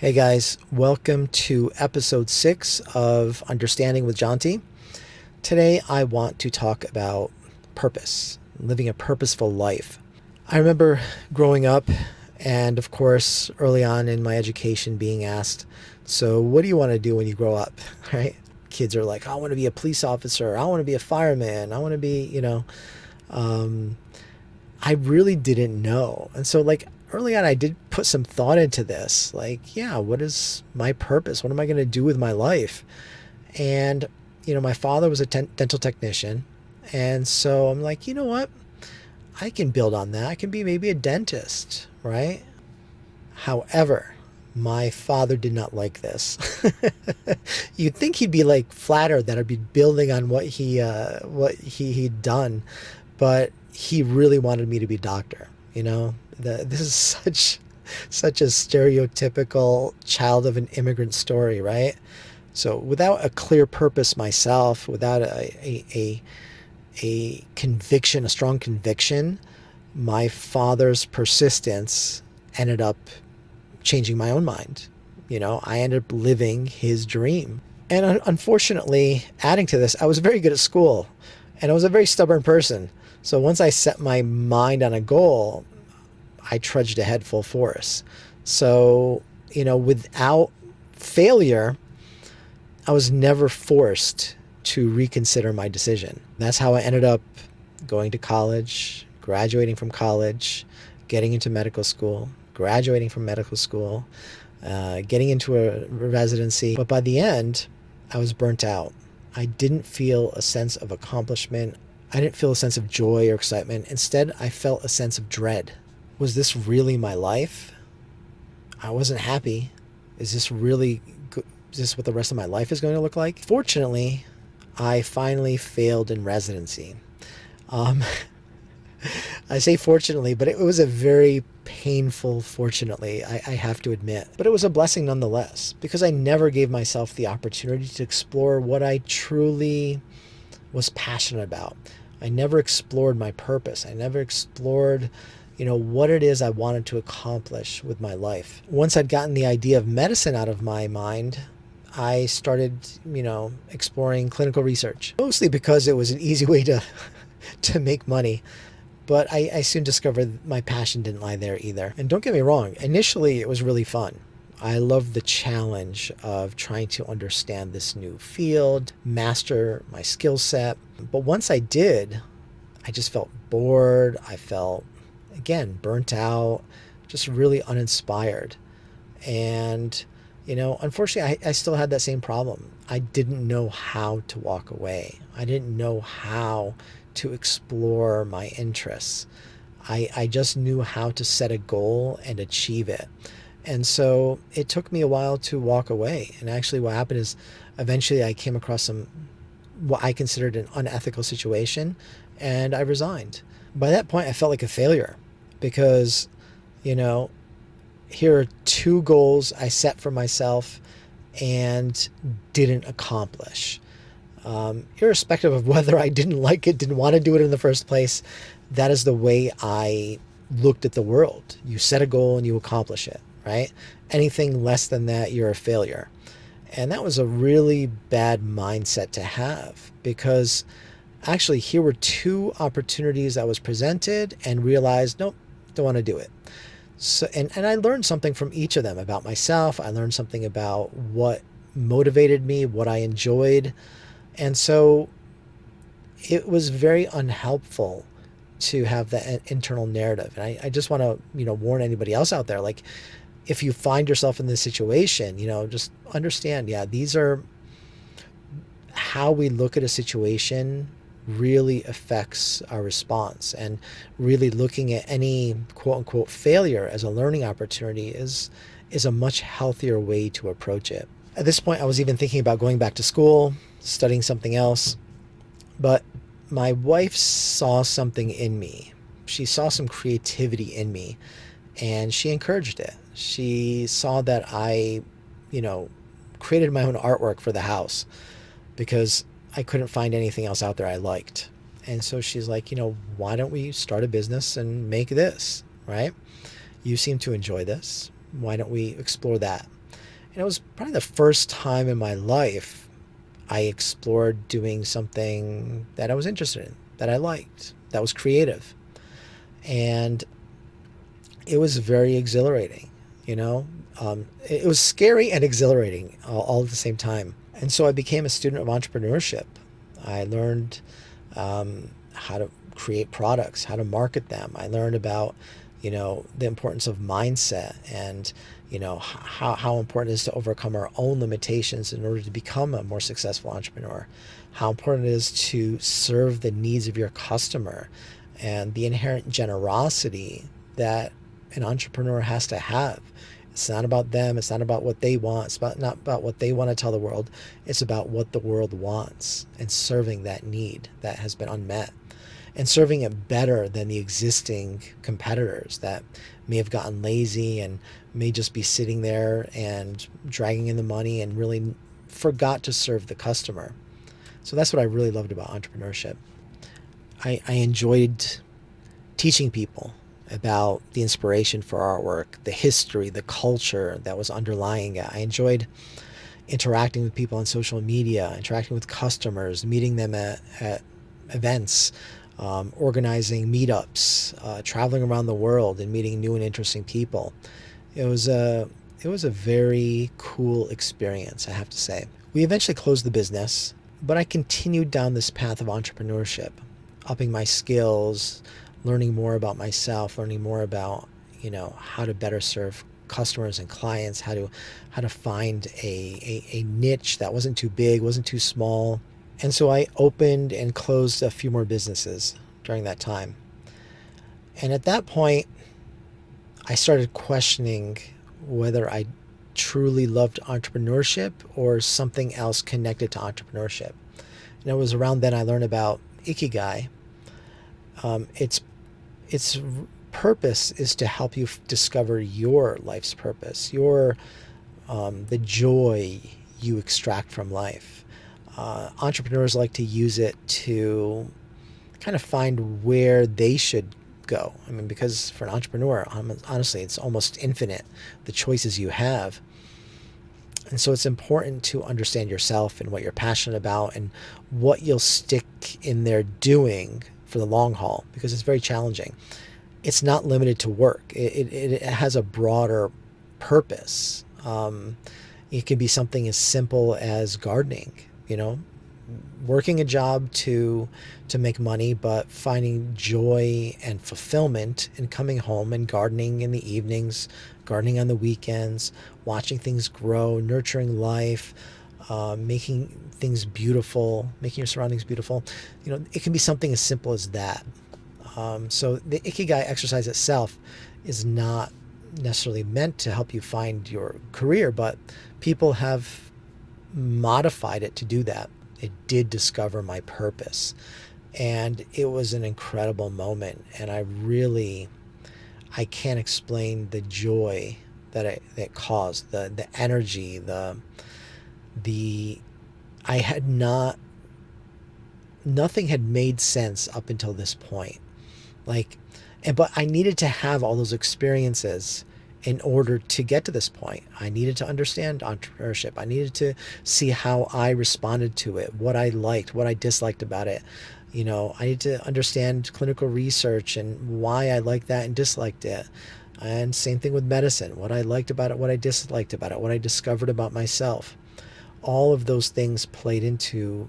Hey guys, welcome to episode 6 of Understanding with Jonty. Today I want to talk about purpose, living a purposeful life. I remember growing up and, of course, early on in my education being asked, so what do you want to do when you grow up, right? Kids are like, I want to be a police officer, I want to be a fireman, I want to be, um, I really didn't know. And so, early on, I did put some thought into this. Yeah, what is my purpose? What am I going to do with my life? And, my father was a dental technician. And so I'm like, you know what? I can build on that. I can be maybe a dentist, right? However, my father did not like this. You'd think he'd be flattered that I'd be building on he'd done, but he really wanted me to be a doctor. This is such a stereotypical child of an immigrant story, right? So without a clear purpose myself, without a conviction, a strong conviction, my father's persistence ended up changing my own mind. I ended up living his dream. And unfortunately, adding to this, I was very good at school and I was a very stubborn person. So once I set my mind on a goal, I trudged ahead full force. So, without failure, I was never forced to reconsider my decision. That's how I ended up going to college, graduating from college, getting into medical school, graduating from medical school, getting into a residency. But by the end, I was burnt out. I didn't feel a sense of accomplishment. I didn't feel a sense of joy or excitement. Instead, I felt a sense of dread. Was this really my life? I wasn't happy. Is this really good? Is this what the rest of my life is going to look like? Fortunately, I finally failed in residency. Um, I say fortunately, but it was a very painful fortunately, I have to admit. But it was a blessing nonetheless, because I never gave myself the opportunity to explore what I truly was passionate about. I never explored my purpose. I never explored what it is I wanted to accomplish with my life. Once I'd gotten the idea of medicine out of my mind, I started, exploring clinical research, mostly because it was an easy way to to make money. But I soon discovered my passion didn't lie there either. And don't get me wrong, initially it was really fun. I loved the challenge of trying to understand this new field, master my skill set. But once I did, I just felt bored. I felt, again, burnt out, just really uninspired. And, unfortunately, I still had that same problem. I didn't know how to walk away. I didn't know how to explore my interests. I just knew how to set a goal and achieve it. And so it took me a while to walk away. And actually what happened is eventually I came across what I considered an unethical situation, and I resigned. By that point, I felt like a failure because, here are two goals I set for myself and didn't accomplish. Irrespective of whether I didn't like it, didn't want to do it in the first place, that is the way I looked at the world. You set a goal and you accomplish it, right? Anything less than that, you're a failure. And that was a really bad mindset to have, because actually here were two opportunities I was presented and realized, nope, don't want to do it. So, and I learned something from each of them about myself. I learned something about what motivated me, what I enjoyed. And so it was very unhelpful to have that internal narrative. And I just want to, warn anybody else out there, if you find yourself in this situation, just understand, yeah, these are how we look at a situation really affects our response. And really looking at any quote unquote failure as a learning opportunity is a much healthier way to approach it. At this point, I was even thinking about going back to school, studying something else. But my wife saw something in me. She saw some creativity in me, and she encouraged it. She saw that I, created my own artwork for the house because I couldn't find anything else out there I liked. And so she's like, why don't we start a business and make this, right? You seem to enjoy this. Why don't we explore that? And it was probably the first time in my life I explored doing something that I was interested in, that I liked, that was creative. And it was very exhilarating, you know? It was scary and exhilarating all at the same time. And so I became a student of entrepreneurship. I learned how to create products, how to market them. I learned about, the importance of mindset and, how important it is to overcome our own limitations in order to become a more successful entrepreneur. How important it is to serve the needs of your customer and the inherent generosity that an entrepreneur has to have. It's not about them. It's not about what they want. Not about what they want to tell the world. It's about what the world wants and serving that need that has been unmet and serving it better than the existing competitors that may have gotten lazy and may just be sitting there and dragging in the money and really forgot to serve the customer. So that's what I really loved about entrepreneurship. I enjoyed teaching people about the inspiration for our work, the history, the culture that was underlying it. I enjoyed interacting with people on social media, interacting with customers, meeting them at events, organizing meetups, traveling around the world and meeting new and interesting people. It was a very cool experience, I have to say. We eventually closed the business, but I continued down this path of entrepreneurship, upping my skills, learning more about myself, learning more about, how to better serve customers and clients, how to find a niche that wasn't too big, wasn't too small. And so I opened and closed a few more businesses during that time. And at that point, I started questioning whether I truly loved entrepreneurship or something else connected to entrepreneurship. And it was around then I learned about Ikigai. Its purpose is to help you discover your life's purpose, the joy you extract from life. Entrepreneurs like to use it to kind of find where they should go. I mean, because for an entrepreneur, honestly, it's almost infinite, the choices you have. And so it's important to understand yourself and what you're passionate about and what you'll stick in there doing for the long haul, because it's very challenging. It's not limited to work. It has a broader purpose. It can be something as simple as gardening, working a job to make money, but finding joy and fulfillment in coming home and gardening in the evenings, gardening on the weekends, watching things grow, nurturing life, making things beautiful, making your surroundings beautiful. It can be something as simple as that. So the Ikigai exercise itself is not necessarily meant to help you find your career, but people have modified it to do that. It did discover my purpose, and it was an incredible moment. And I can't explain the joy that it caused, the energy, I had nothing had made sense up until this point. But I needed to have all those experiences in order to get to this point. I needed to understand entrepreneurship. I needed to see how I responded to it, what I liked, what I disliked about it. I need to understand clinical research and why I liked that and disliked it. And same thing with medicine, what I liked about it, what I disliked about it, what I discovered about myself. All of those things played into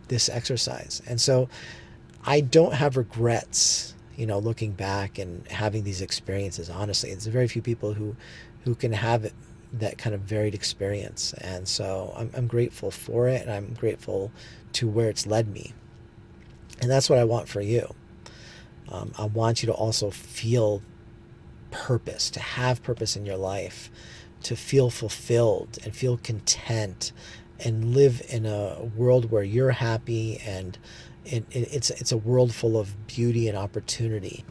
this exercise. And so I don't have regrets, looking back and having these experiences. Honestly, it's very few people who can have that kind of varied experience. And so I'm grateful for it, and I'm grateful to where it's led me. And that's what I want for you. I want you to also feel purpose, to have purpose in your life, to feel fulfilled and feel content and live in a world where you're happy, and it's a world full of beauty and opportunity.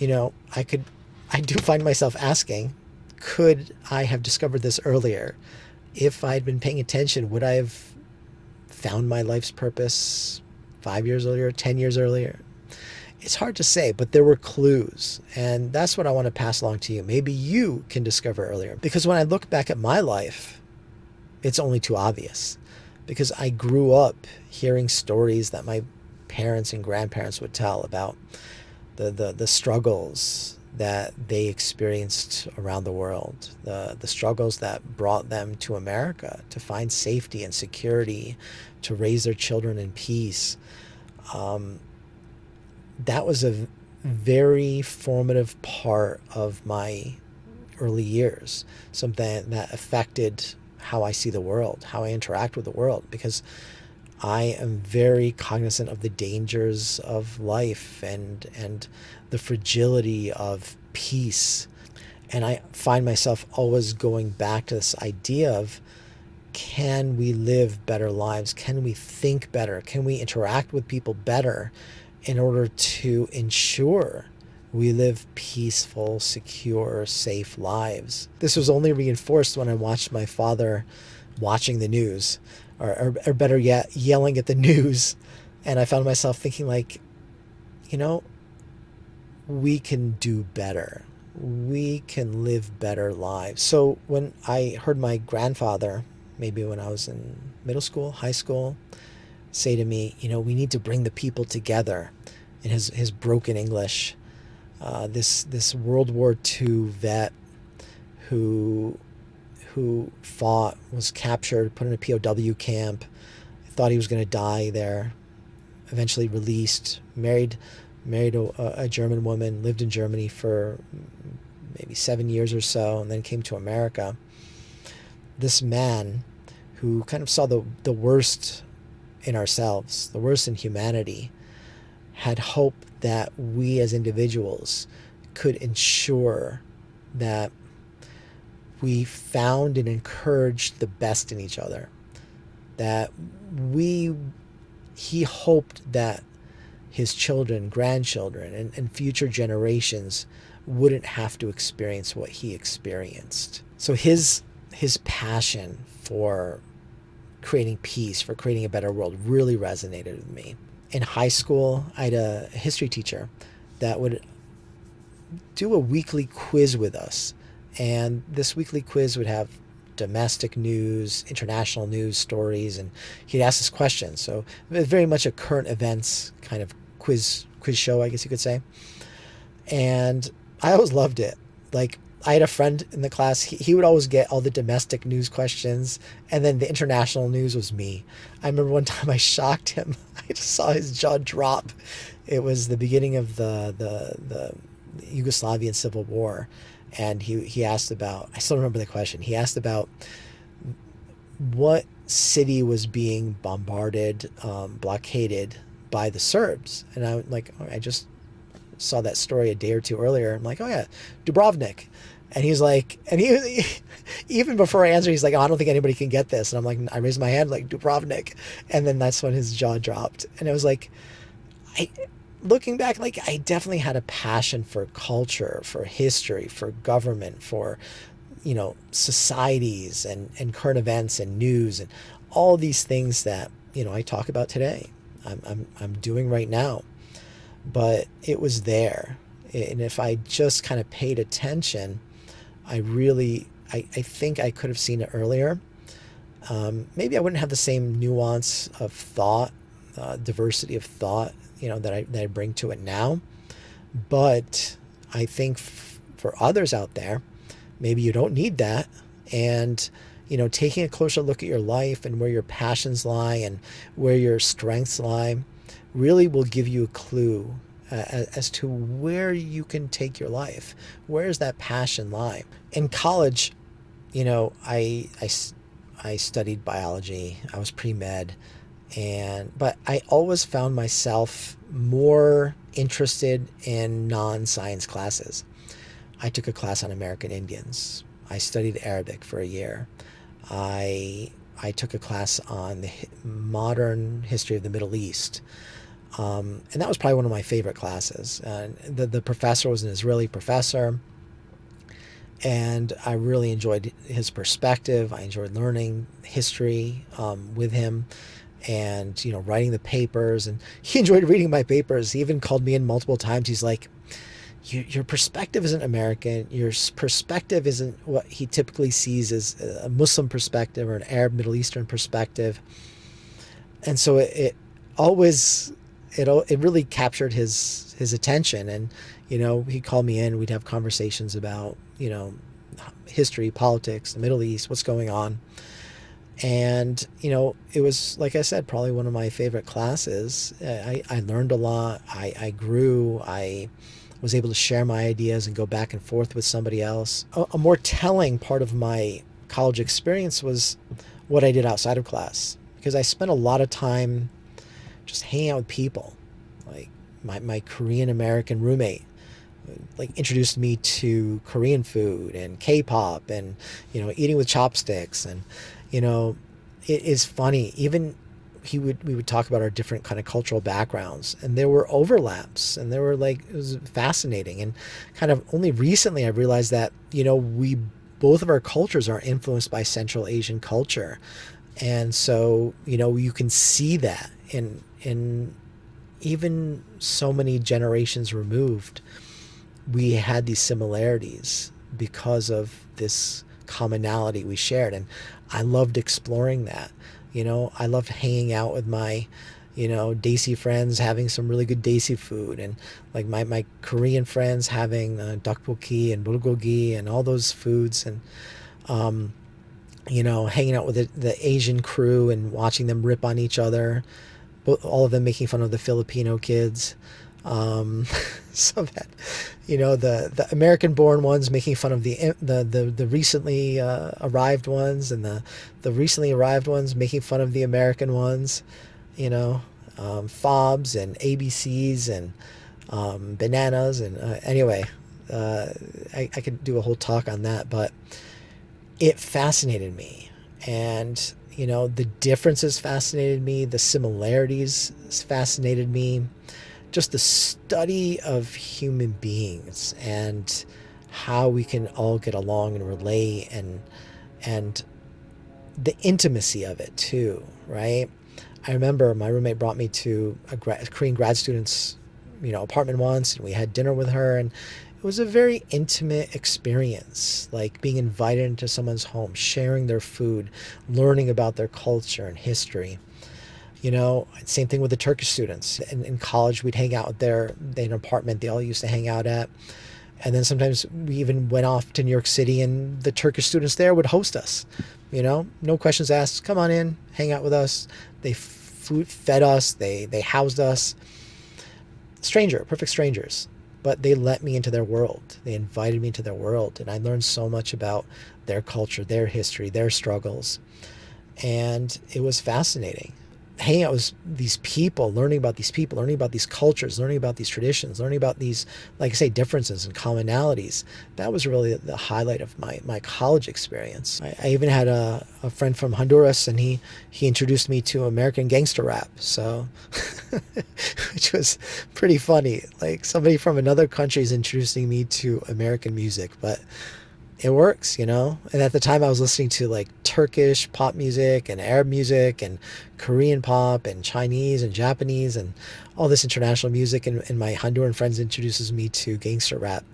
I do find myself asking, could I have discovered this earlier? If I had been paying attention, would I have found my life's purpose 5 years earlier, 10 years earlier? It's hard to say, but there were clues. And that's what I want to pass along to you. Maybe you can discover earlier. Because when I look back at my life, it's only too obvious. Because I grew up hearing stories that my parents and grandparents would tell about the struggles that they experienced around the world, the struggles that brought them to America to find safety and security, to raise their children in peace. That was a very formative part of my early years, something that affected how I see the world, how I interact with the world, because I am very cognizant of the dangers of life and the fragility of peace. And I find myself always going back to this idea of, can we live better lives? Can we think better? Can we interact with people better in order to ensure we live peaceful, secure, safe lives? This was only reinforced when I watched my father watching the news, or better yet, yelling at the news. And I found myself thinking, like, you know, we can do better. We can live better lives. So when I heard my grandfather, maybe when I was in middle school, high school, say to me, you know, we need to bring the people together, in his broken English, this World War II vet who fought, was captured, put in a POW camp, thought he was going to die there, eventually released, married a German woman, lived in Germany for maybe 7 years or so, and then came to America. This man who kind of saw the worst in ourselves, the worst in humanity, had hope that we as individuals could ensure that we found and encouraged the best in each other. That he hoped that his children, grandchildren, and future generations wouldn't have to experience what he experienced. So his passion for creating peace, for creating a better world, really resonated with me. In high school, I had a history teacher that would do a weekly quiz with us. And this weekly quiz would have domestic news, international news stories, and he'd ask us questions. So it was very much a current events kind of quiz show, I guess you could say. And I always loved it. Like, I had a friend in the class, he would always get all the domestic news questions, and then the international news was me. I remember one time I shocked him. I just saw his jaw drop. It was the beginning of the Yugoslavian Civil War, and he asked about, I still remember the question, he asked about what city was being bombarded, blockaded by the Serbs. And I'm like, oh, I just saw that story a day or two earlier. I'm like, oh yeah, Dubrovnik. And he's like, and he even before I answer, he's like, oh, I don't think anybody can get this. And I'm like, I raised my hand, like, Dubrovnik. And then that's when his jaw dropped. And it was like, looking back, like, I definitely had a passion for culture, for history, for government, for, you know, societies and current events and news and all these things that, you know, I talk about today. I'm doing right now. But it was there. And if I just kind of paid attention, I think I could have seen it earlier. Maybe I wouldn't have the same nuance of thought, diversity of thought, you know, that I bring to it now. But I think for others out there, maybe you don't need that. And, you know, taking a closer look at your life and where your passions lie and where your strengths lie really will give you a clue as to where you can take your life. Where does that passion lie? In college, you know, I studied biology. I was pre-med, but I always found myself more interested in non-science classes. I took a class on American Indians. I studied Arabic for a year. I took a class on the modern history of the Middle East. And that was probably one of my favorite classes. The professor was an Israeli professor, and I really enjoyed his perspective. I enjoyed learning history with him. and, you know, writing the papers. And he enjoyed reading my papers. He even called me in multiple times. He's like, your perspective isn't American. Your perspective isn't what he typically sees as a Muslim perspective or an Arab Middle Eastern perspective. And so it always, it really captured his attention. And, you know, he'd call me in, we'd have conversations about, you know, history, politics, the Middle East, what's going on. And, you know, it was, like I said, probably one of my favorite classes. I learned a lot. I grew. I was able to share my ideas and go back and forth with somebody else. A more telling part of my college experience was what I did outside of class, because I spent a lot of time just hanging out with people. Like my Korean American roommate, like, introduced me to Korean food and K-pop and, you know, eating with chopsticks. And, you know, it is funny. Even we would talk about our different kind of cultural backgrounds, and there were overlaps, and there were, like, it was fascinating. And kind of only recently I realized that, you know, we both of our cultures are influenced by Central Asian culture. And so, you know, you can see that in even so many generations removed, we had these similarities because of this commonality we shared. And I loved exploring that. You know, I loved hanging out with my, you know, Desi friends, having some really good Desi food, and, like, my Korean friends having tteokbokki and bulgogi and all those foods. And, you know, hanging out with the Asian crew and watching them rip on each other, all of them making fun of the Filipino kids. So that, you know, the American-born ones making fun of the recently arrived ones, and the recently arrived ones making fun of the American ones. You know, fobs and ABCs and bananas. And anyway, I could do a whole talk on that, but it fascinated me. And, you know, the differences fascinated me, the similarities fascinated me, just the study of human beings and how we can all get along and relate, and the intimacy of it too, right? I remember my roommate brought me to a Korean grad student's, you know, apartment once, and we had dinner with her, and it was a very intimate experience, like being invited into someone's home, sharing their food, learning about their culture and history. You know, same thing with the Turkish students. In college, we'd hang out at they had an apartment they all used to hang out at. And then sometimes we even went off to New York City, and the Turkish students there would host us. You know, no questions asked. Come on in, hang out with us. They fed us, they housed us. Perfect strangers. But they let me into their world. They invited me into their world. And I learned so much about their culture, their history, their struggles. And it was fascinating. Hanging out with these people, learning about these people, learning about these cultures, learning about these traditions, learning about these, like I say, differences and commonalities. That was really the highlight of my college experience. I even had a friend from Honduras, and he introduced me to American gangster rap. So, which was pretty funny. Like, somebody from another country is introducing me to American music, but it works, you know? And at the time I was listening to, like, Turkish pop music and Arab music and Korean pop and Chinese and Japanese and all this international music. And my Honduran friends introduces me to gangster rap.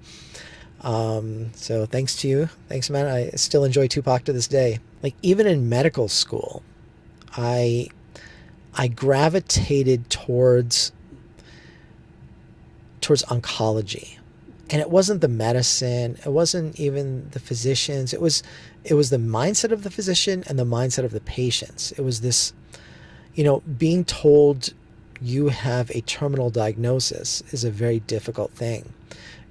So thanks to you. Thanks, man. I still enjoy Tupac to this day. Like, even in medical school, I gravitated towards oncology. And it wasn't the medicine, it wasn't even the physicians. It was the mindset of the physician and the mindset of the patients. It was this, you know, being told you have a terminal diagnosis is a very difficult thing.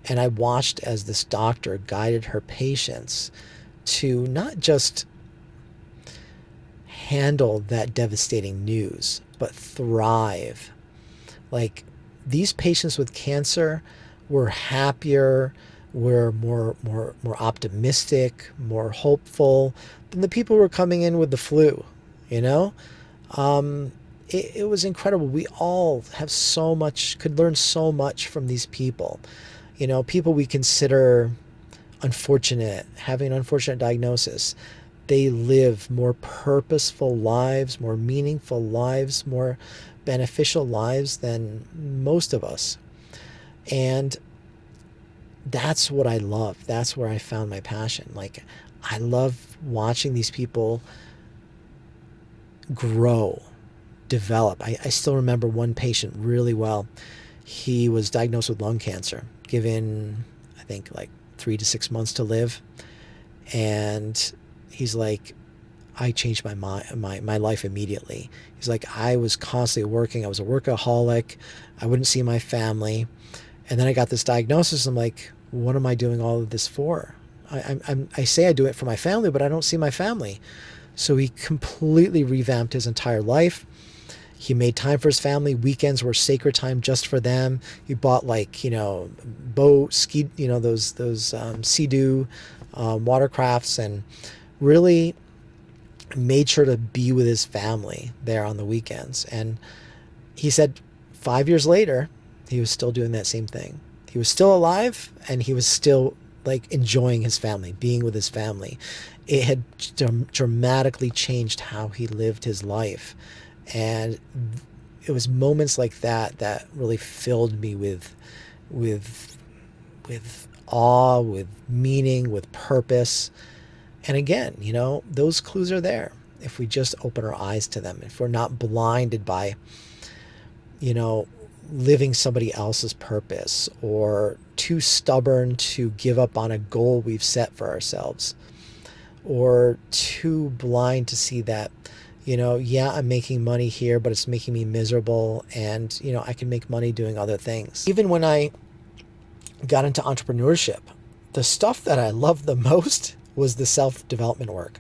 And I watched as this doctor guided her patients to not just handle that devastating news, but thrive. Like, these patients with cancer were happier, were more optimistic, more hopeful than the people who were coming in with the flu, you know? It was incredible. We all could learn so much from these people. People we consider unfortunate, having an unfortunate diagnosis. they live more purposeful lives, more meaningful lives, more beneficial lives than most of us. And that's what I love. That's where I found my passion. Like, I love watching these people grow, develop. I still remember one patient really well. He was diagnosed with lung cancer, given, I think, like 3 to 6 months to live. And he's like, I changed my life immediately. He's like, I was constantly working. I was a workaholic. I wouldn't see my family. And then I got this diagnosis. I'm like, what am I doing all of this for? I say I do it for my family, but I don't see my family. So he completely revamped his entire life. He made time for his family. Weekends were sacred time just for them. He bought, like, boat, ski, those Sea-Doo watercrafts, and really made sure to be with his family there on the weekends. And he said 5 years later, he was still doing that same thing. He was still alive, and he was still, like, enjoying his family, being with his family. It had dramatically changed how he lived his life. And it was moments like that that really filled me with awe, with meaning, with purpose. And again, those clues are there if we just open our eyes to them. If we're not blinded by, living somebody else's purpose, or too stubborn to give up on a goal we've set for ourselves, or too blind to see that, yeah, I'm making money here, but it's making me miserable, and, I can make money doing other things. Even when I got into entrepreneurship, the stuff that I loved the most was the self-development work.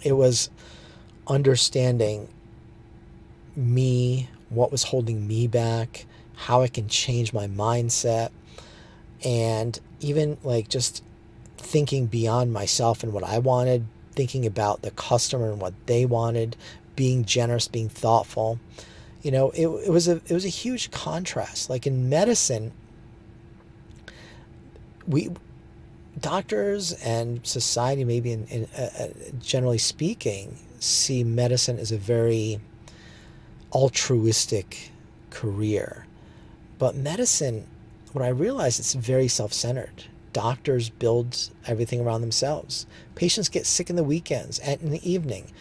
It was understanding me, what was holding me back, how I can change my mindset, and even, like, just thinking beyond myself and what I wanted, thinking about the customer and what they wanted, being generous, being thoughtful. It was a huge contrast. Like, in medicine, we doctors and society, maybe generally speaking, see medicine as a very altruistic career. But medicine, what I realized, it's very self-centered. Doctors build everything around themselves. Patients get sick in the weekends and in the evening.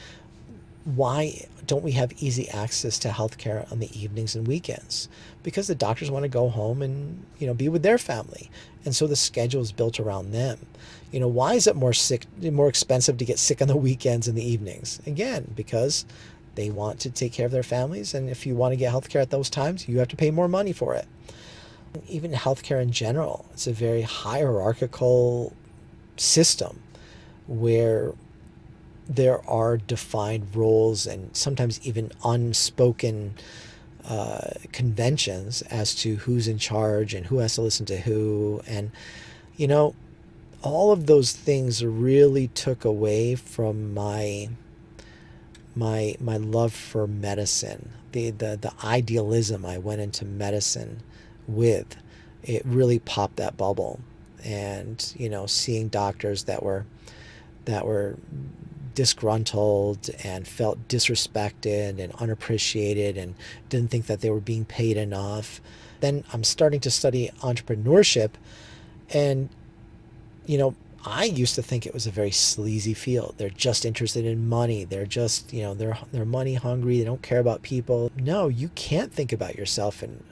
Why don't we have easy access to healthcare on the evenings and weekends? Because the doctors want to go home and, be with their family. And so the schedule is built around them. Why is it more expensive to get sick on the weekends and the evenings? Again, because they want to take care of their families. And if you want to get healthcare at those times, you have to pay more money for it. Even healthcare in general, it's a very hierarchical system where there are defined roles and sometimes even unspoken conventions as to who's in charge and who has to listen to who. And, all of those things really took away from my love for medicine, the idealism I went into medicine with. It really popped that bubble. And, seeing doctors that were disgruntled and felt disrespected and unappreciated and didn't think that they were being paid enough. Then I'm starting to study entrepreneurship, and I used to think it was a very sleazy field. They're just interested in money. They're just, they're money hungry. They don't care about people. No, you can't think about yourself when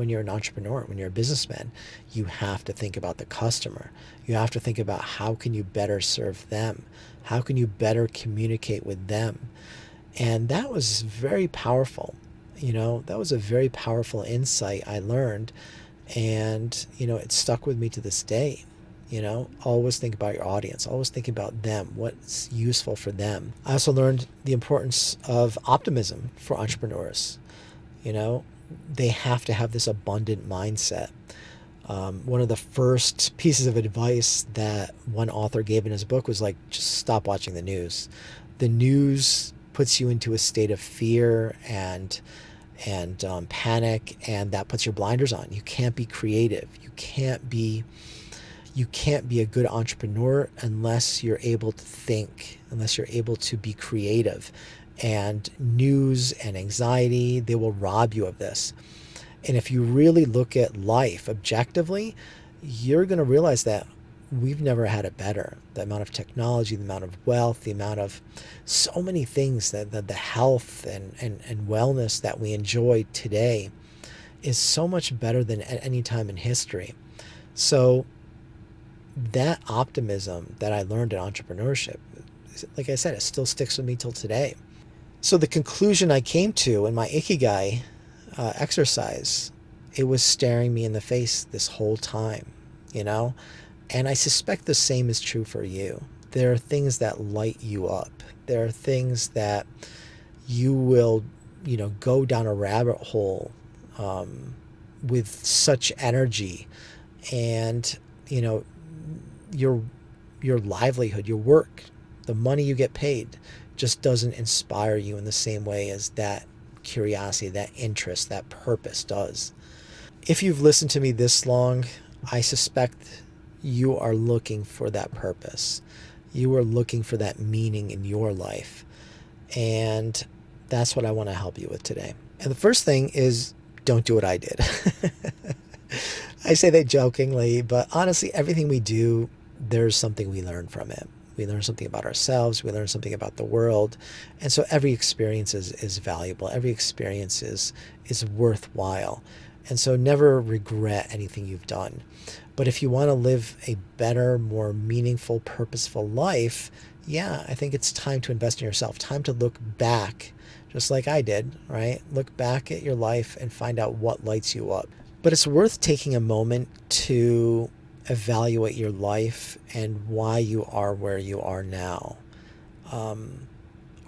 you're an entrepreneur, when you're a businessman. You have to think about the customer. You have to think about how can you better serve them? How can you better communicate with them? And that was very powerful. That was a very powerful insight I learned. And, it stuck with me to this day. Always think about your audience. Always think about them, what's useful for them. I also learned the importance of optimism for entrepreneurs. They have to have this abundant mindset. One of the first pieces of advice that one author gave in his book was, like, just stop watching the news. The news puts you into a state of fear and panic, and that puts your blinders on. You can't be creative. You you can't be a good entrepreneur unless you're able to think, unless you're able to be creative. And news and anxiety, they will rob you of this. And if you really look at life objectively, you're going to realize that we've never had it better. The amount of technology, the amount of wealth, the amount of so many things that the health and wellness that we enjoy today is so much better than at any time in history. So that optimism that I learned in entrepreneurship, like I said, it still sticks with me till today. So the conclusion I came to in my Ikigai exercise, it was staring me in the face this whole time, you know? And I suspect the same is true for you. There are things that light you up. There are things that you will, go down a rabbit hole with such energy, and your livelihood, your work, the money you get paid just doesn't inspire you in the same way as that curiosity, that interest, that purpose does. If you've listened to me this long, I suspect you are looking for that purpose. You are looking for that meaning in your life. And that's what I want to help you with today. And the first thing is, don't do what I did. I say that jokingly, but honestly, everything we do, there's something we learn from it. We learn something about ourselves. We learn something about the world. And so every experience is valuable. Every experience is worthwhile. And so never regret anything you've done. But if you want to live a better, more meaningful, purposeful life, yeah, I think it's time to invest in yourself. Time to look back, just like I did, right? Look back at your life and find out what lights you up. But it's worth taking a moment to evaluate your life and why you are where you are now.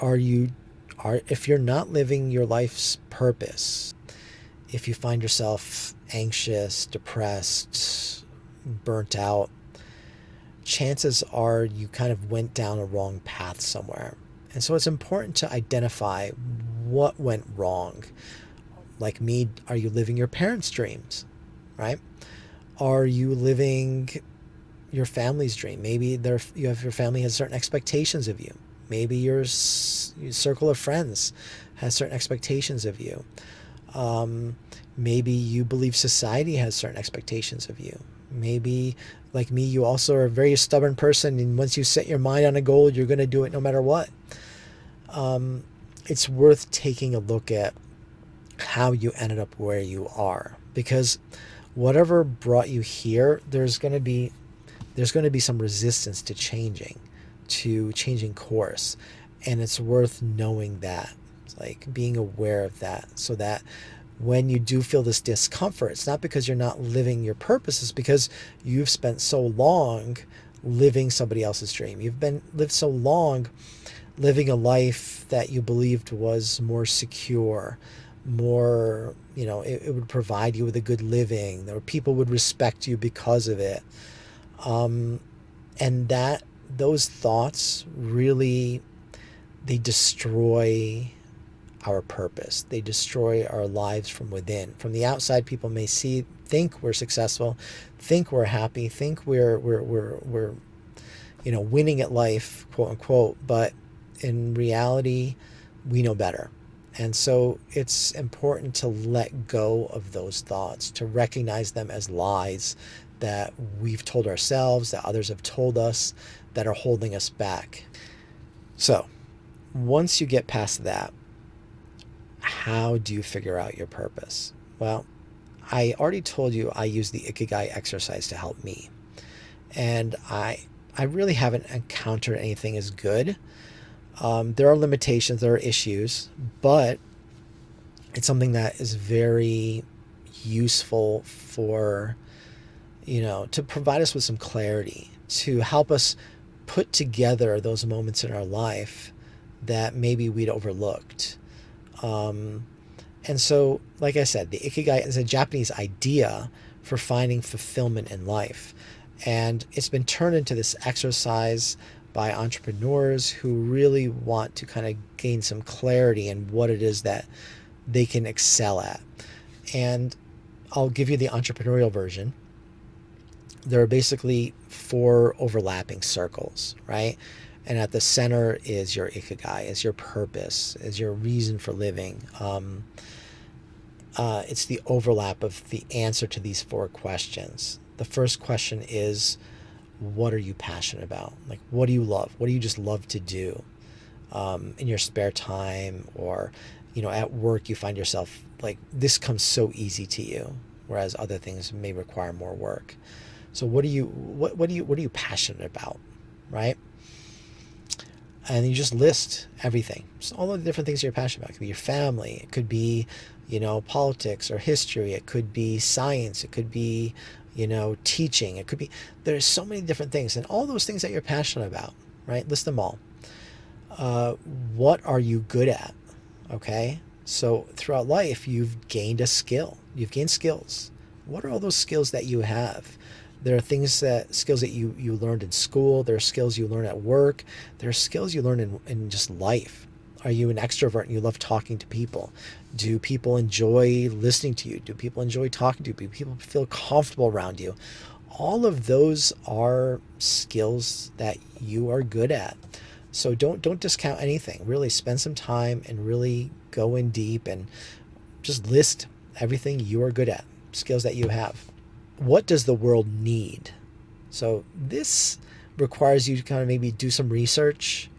If you're not living your life's purpose, if you find yourself anxious, depressed, burnt out, chances are you kind of went down a wrong path somewhere. And so it's important to identify what went wrong. Like me, are you living your parents' dreams, right? Are you living your family's dream? Maybe your family has certain expectations of you. Maybe your circle of friends has certain expectations of you. Maybe you believe society has certain expectations of you. Maybe, like me, you also are a very stubborn person, and once you set your mind on a goal, you're going to do it no matter what. It's worth taking a look at how you ended up where you are, because whatever brought you here, there's going to be some resistance to changing course, and it's worth knowing that, like being aware of that, so that when you do feel this discomfort, it's not because you're not living your purpose, it's because you've spent so long living somebody else's dream. You've lived so long living a life that you believed was more secure, more, it would provide you with a good living, or people would respect you because of it. And those thoughts really, they destroy our purpose. They destroy our lives from within. From the outside, people may think we're successful, think we're happy, think we're winning at life, quote unquote, but in reality, we know better. And so it's important to let go of those thoughts, to recognize them as lies that we've told ourselves, that others have told us, that are holding us back. So once you get past that, how do you figure out your purpose? Well, I already told you I use the Ikigai exercise to help me. And I really haven't encountered anything as good. There are limitations, there are issues, but it's something that is very useful for, to provide us with some clarity, to help us put together those moments in our life that maybe we'd overlooked. And so, like I said, the Ikigai is a Japanese idea for finding fulfillment in life. And it's been turned into this exercise by entrepreneurs who really want to kind of gain some clarity in what it is that they can excel at. And I'll give you the entrepreneurial version. there are basically four overlapping circles, right? And at the center is your Ikigai, is your purpose, is your reason for living. It's the overlap of the answer to these four questions. The first question is, what are you passionate about? Like, what do you love? What do you just love to do in your spare time, or, at work? You find yourself like this comes so easy to you, whereas other things may require more work. So what are you passionate about, right? And you just list everything, just all of the different things you're passionate about. It could be your family, it could be, politics or history, it could be science, it could be, teaching, it could be, there's so many different things, and all those things that you're passionate about, right? List them all. What are you good at? Okay. So throughout life, you've gained a skill, you've gained skills. What are all those skills that you have? There are skills that you learned in school. There are skills you learn at work. There are skills you learn in just life. Are you an extrovert and you love talking to people? Do people enjoy listening to you? Do people enjoy talking to you? Do people feel comfortable around you? All of those are skills that you are good at. So don't discount anything. Really spend some time and really go in deep and just list everything you are good at, skills that you have. What does the world need? So this requires you to kind of maybe do some research,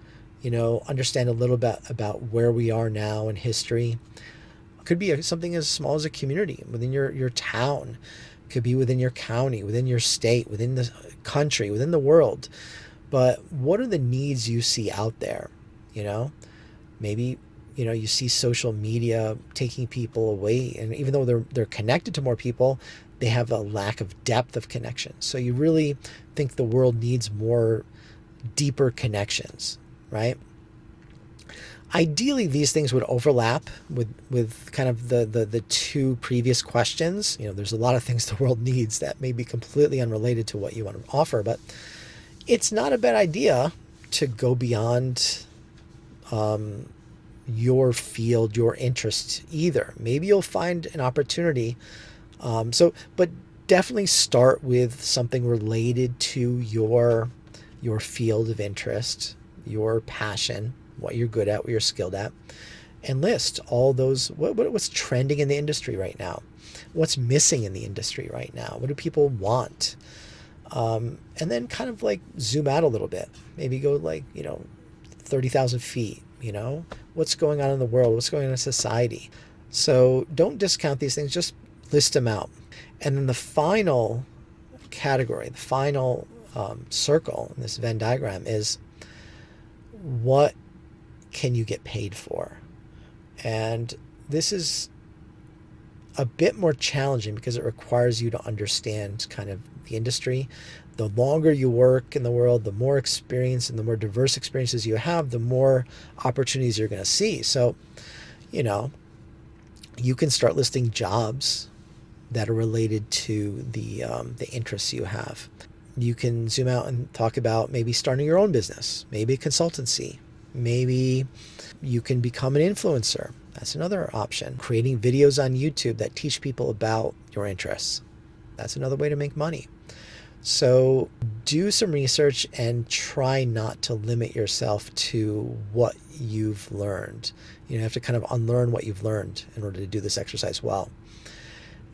understand a little bit about where we are now in history. It could be something as small as a community within your town. It could be within your county, within your state, within the country, within the world. But what are the needs you see out there? Maybe you see social media taking people away, and even though they're connected to more people, they have a lack of depth of connection. So you really think the world needs more deeper connections, right? Ideally, these things would overlap with kind of the two previous questions. There's a lot of things the world needs that may be completely unrelated to what you want to offer, but it's not a bad idea to go beyond your field, your interest either. Maybe you'll find an opportunity. But definitely start with something related to your field of interest, your passion, what you're good at, what you're skilled at, and list all those, what's trending in the industry right now, what's missing in the industry right now, what do people want, and then kind of like zoom out a little bit, maybe go like 30,000 feet, what's going on in the world, what's going on in society. So don't discount these things, just list them out. And then the final category, the final circle in this Venn diagram is, what can you get paid for? And this is a bit more challenging because it requires you to understand kind of the industry. The longer you work in the world, the more experience and the more diverse experiences you have, the more opportunities you're going to see. So, you can start listing jobs that are related to the interests you have. You can zoom out and talk about maybe starting your own business, maybe a consultancy, maybe you can become an influencer. That's another option. Creating videos on YouTube that teach people about your interests. That's another way to make money. So do some research and try not to limit yourself to what you've learned. You have to kind of unlearn what you've learned in order to do this exercise well.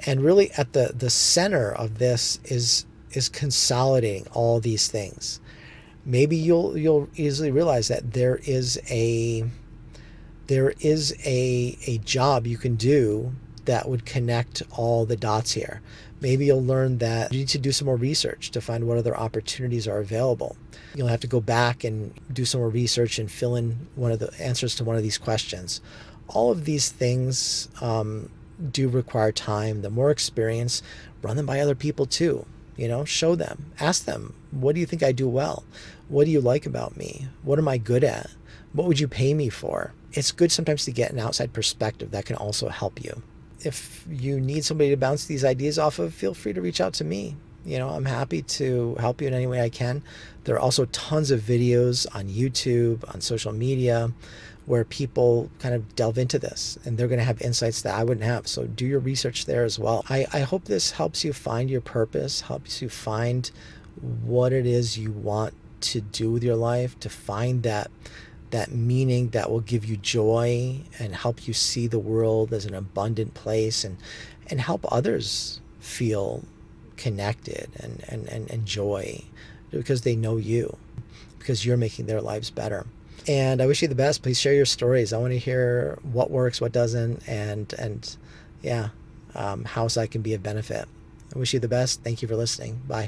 And really at the center of this is consolidating all these things. Maybe you'll easily realize that there is a job you can do that would connect all the dots here. Maybe you'll learn that you need to do some more research to find what other opportunities are available. You'll have to go back and do some more research and fill in one of the answers to one of these questions. All of these things do require time. The more experience, run them by other people too. Show them, ask them, what do you think I do well? What do you like about me? What am I good at? What would you pay me for? It's good sometimes to get an outside perspective that can also help you. If you need somebody to bounce these ideas off of, feel free to reach out to me. I'm happy to help you in any way I can. There are also tons of videos on YouTube, on social media, where people kind of delve into this, and they're going to have insights that I wouldn't have. So do your research there as well. I hope this helps you find your purpose, helps you find what it is you want to do with your life, to find that meaning that will give you joy and help you see the world as an abundant place, and help others feel connected and joy because they know you, because you're making their lives better. And I wish you the best. Please share your stories. I want to hear what works, what doesn't, and yeah, how I can be of benefit. I wish you the best. Thank you for listening. Bye.